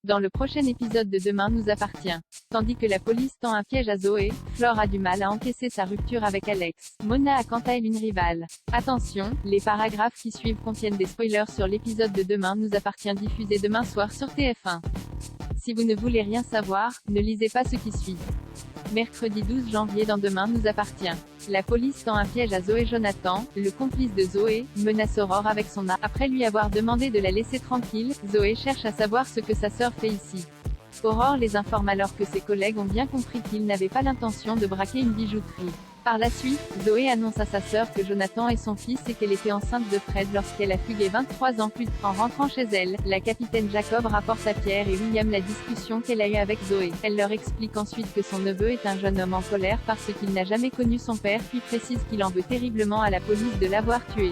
Dans le prochain épisode de Demain nous appartient. Tandis que la police tend un piège à Zoé, Flore a du mal à encaisser sa rupture avec Alex. Mona a quant à elle une rivale. Attention, les paragraphes qui suivent contiennent des spoilers sur l'épisode de Demain nous appartient diffusé demain soir sur TF1. Si vous ne voulez rien savoir, ne lisez pas ce qui suit. Mercredi 12 janvier dans Demain nous appartient. La police tend un piège à Zoé. Jonathan, le complice de Zoé, menace Aurore avec son arme. Après lui avoir demandé de la laisser tranquille, Zoé cherche à savoir ce que sa sœur fait ici. Aurore les informe alors que ses collègues ont bien compris qu'il n'avait pas l'intention de braquer une bijouterie. Par la suite, Zoé annonce à sa sœur que Jonathan est son fils et qu'elle était enceinte de Fred lorsqu'elle a fugué 23 ans plus tard. En rentrant chez elle, la capitaine Jacob rapporte à Pierre et William la discussion qu'elle a eue avec Zoé. Elle leur explique ensuite que son neveu est un jeune homme en colère parce qu'il n'a jamais connu son père, puis précise qu'il en veut terriblement à la police de l'avoir tué.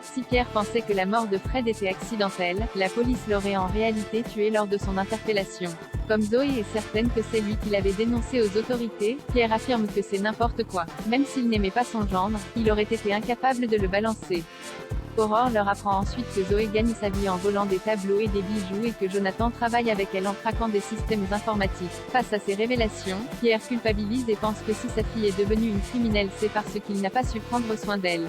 Si Pierre pensait que la mort de Fred était accidentelle, la police l'aurait en réalité tué lors de son interpellation. Comme Zoé est certaine que c'est lui qui l'avait dénoncé aux autorités, Pierre affirme que c'est n'importe quoi. Même s'il n'aimait pas son gendre, il aurait été incapable de le balancer. Aurore leur apprend ensuite que Zoé gagne sa vie en volant des tableaux et des bijoux et que Jonathan travaille avec elle en craquant des systèmes informatiques. Face à ces révélations, Pierre culpabilise et pense que si sa fille est devenue une criminelle c'est parce qu'il n'a pas su prendre soin d'elle.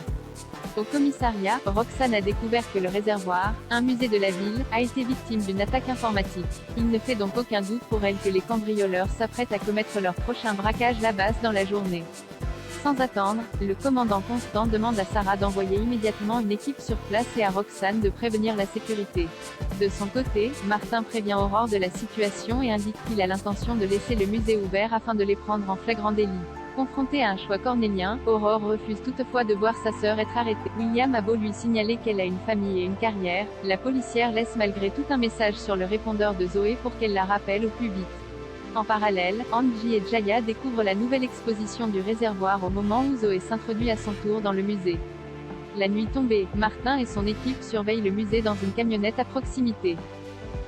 Au commissariat, Roxane a découvert que le réservoir, un musée de la ville, a été victime d'une attaque informatique. Il ne fait donc aucun doute pour elle que les cambrioleurs s'apprêtent à commettre leur prochain braquage là-bas dans la journée. Sans attendre, le commandant Constant demande à Sarah d'envoyer immédiatement une équipe sur place et à Roxane de prévenir la sécurité. De son côté, Martin prévient Aurore de la situation et indique qu'il a l'intention de laisser le musée ouvert afin de les prendre en flagrant délit. Confrontée à un choix cornélien, Aurore refuse toutefois de voir sa sœur être arrêtée. William a beau lui signaler qu'elle a une famille et une carrière, la policière laisse malgré tout un message sur le répondeur de Zoé pour qu'elle la rappelle au plus vite. En parallèle, Angie et Jaya découvrent la nouvelle exposition du réservoir au moment où Zoé s'introduit à son tour dans le musée. La nuit tombée, Martin et son équipe surveillent le musée dans une camionnette à proximité.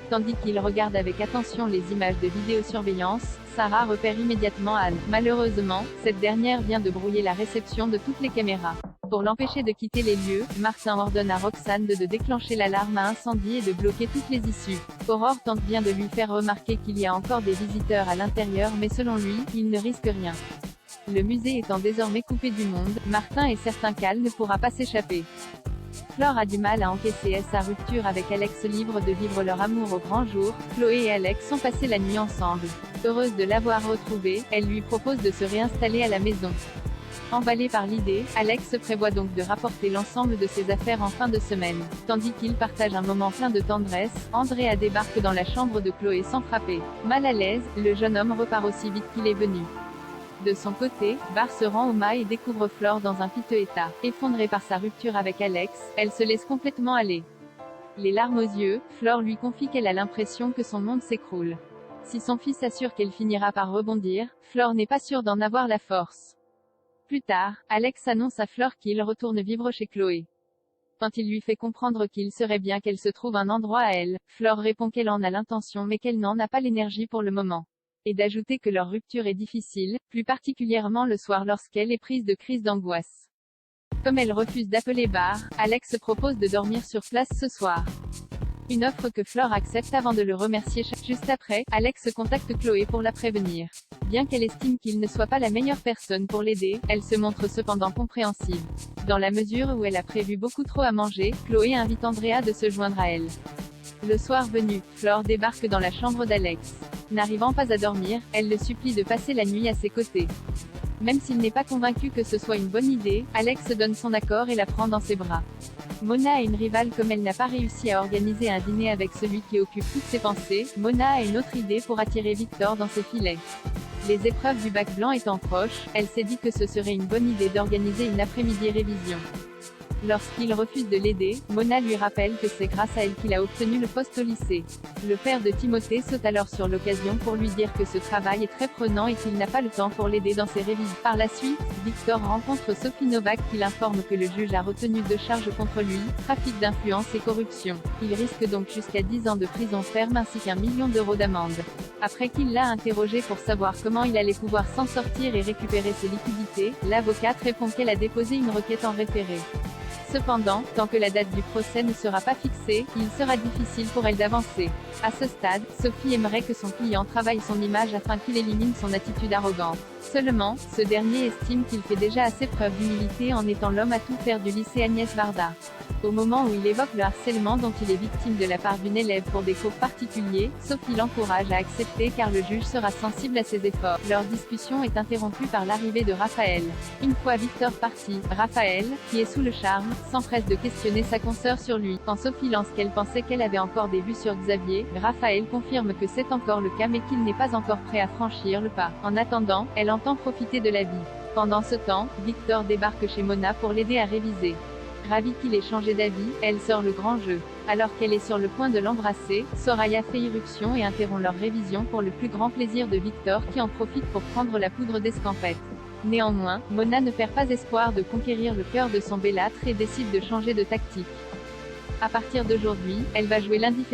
Tandis qu'ils regardent avec attention les images de vidéosurveillance, Sarah repère immédiatement Anne. Malheureusement, cette dernière vient de brouiller la réception de toutes les caméras. Pour l'empêcher de quitter les lieux, Martin ordonne à Roxane de déclencher l'alarme à incendie et de bloquer toutes les issues. Aurore tente bien de lui faire remarquer qu'il y a encore des visiteurs à l'intérieur mais selon lui, il ne risque rien. Le musée étant désormais coupé du monde, Martin est certain qu'Al ne pourra pas s'échapper. Flore a du mal à encaisser sa rupture avec Alex. Libre de vivre leur amour au grand jour, Chloé et Alex ont passé la nuit ensemble. Heureuse de l'avoir retrouvé, elle lui propose de se réinstaller à la maison. Emballé par l'idée, Alex prévoit donc de rapporter l'ensemble de ses affaires en fin de semaine. Tandis qu'ils partagent un moment plein de tendresse, Andrea débarque dans la chambre de Chloé sans frapper. Mal à l'aise, le jeune homme repart aussi vite qu'il est venu. De son côté, Barr se rend au mât et découvre Flore dans un piteux état. Effondrée par sa rupture avec Alex, elle se laisse complètement aller. Les larmes aux yeux, Flore lui confie qu'elle a l'impression que son monde s'écroule. Si son fils assure qu'elle finira par rebondir, Flore n'est pas sûre d'en avoir la force. Plus tard, Alex annonce à Flore qu'il retourne vivre chez Chloé. Quand il lui fait comprendre qu'il serait bien qu'elle se trouve un endroit à elle, Flore répond qu'elle en a l'intention mais qu'elle n'en a pas l'énergie pour le moment. Et d'ajouter que leur rupture est difficile, plus particulièrement le soir lorsqu'elle est prise de crises d'angoisse. Comme elle refuse d'appeler Barr, Alex propose de dormir sur place ce soir. Une offre que Flore accepte avant de le remercier. Juste après, Alex contacte Chloé pour la prévenir. Bien qu'elle estime qu'il ne soit pas la meilleure personne pour l'aider, elle se montre cependant compréhensive. Dans la mesure où elle a prévu beaucoup trop à manger, Chloé invite Andrea de se joindre à elle. Le soir venu, Flore débarque dans la chambre d'Alex. N'arrivant pas à dormir, elle le supplie de passer la nuit à ses côtés. Même s'il n'est pas convaincu que ce soit une bonne idée, Alex donne son accord et la prend dans ses bras. Mona a une rivale. Comme elle n'a pas réussi à organiser un dîner avec celui qui occupe toutes ses pensées, Mona a une autre idée pour attirer Victor dans ses filets. Les épreuves du bac blanc étant proches, elle s'est dit que ce serait une bonne idée d'organiser une après-midi révision. Lorsqu'il refuse de l'aider, Mona lui rappelle que c'est grâce à elle qu'il a obtenu le poste au lycée. Le père de Timothée saute alors sur l'occasion pour lui dire que ce travail est très prenant et qu'il n'a pas le temps pour l'aider dans ses révisions. Par la suite, Victor rencontre Sophie Novak qui l'informe que le juge a retenu 2 charges contre lui, trafic d'influence et corruption. Il risque donc jusqu'à 10 ans de prison ferme ainsi qu'1 million d'euros d'amende. Après qu'il l'a interrogé pour savoir comment il allait pouvoir s'en sortir et récupérer ses liquidités, l'avocate répond qu'elle a déposé une requête en référé. Cependant, tant que la date du procès ne sera pas fixée, il sera difficile pour elle d'avancer. À ce stade, Sophie aimerait que son client travaille son image afin qu'il élimine son attitude arrogante. Seulement, ce dernier estime qu'il fait déjà assez preuve d'humilité en étant l'homme à tout faire du lycée Agnès Varda. Au moment où il évoque le harcèlement dont il est victime de la part d'une élève pour des cours particuliers, Sophie l'encourage à accepter car le juge sera sensible à ses efforts. Leur discussion est interrompue par l'arrivée de Raphaël. Une fois Victor parti, Raphaël, qui est sous le charme, s'empresse de questionner sa consoeur sur lui. Quand Sophie lance qu'elle pensait qu'elle avait encore des vues sur Xavier, Raphaël confirme que c'est encore le cas mais qu'il n'est pas encore prêt à franchir le pas. En attendant, elle entend profiter de la vie. Pendant ce temps, Victor débarque chez Mona pour l'aider à réviser. Ravie qu'il ait changé d'avis, elle sort le grand jeu. Alors qu'elle est sur le point de l'embrasser, Soraya fait irruption et interrompt leur révision pour le plus grand plaisir de Victor qui en profite pour prendre la poudre d'escampette. Néanmoins, Mona ne perd pas espoir de conquérir le cœur de son bellâtre et décide de changer de tactique. À partir d'aujourd'hui, elle va jouer l'indifférence.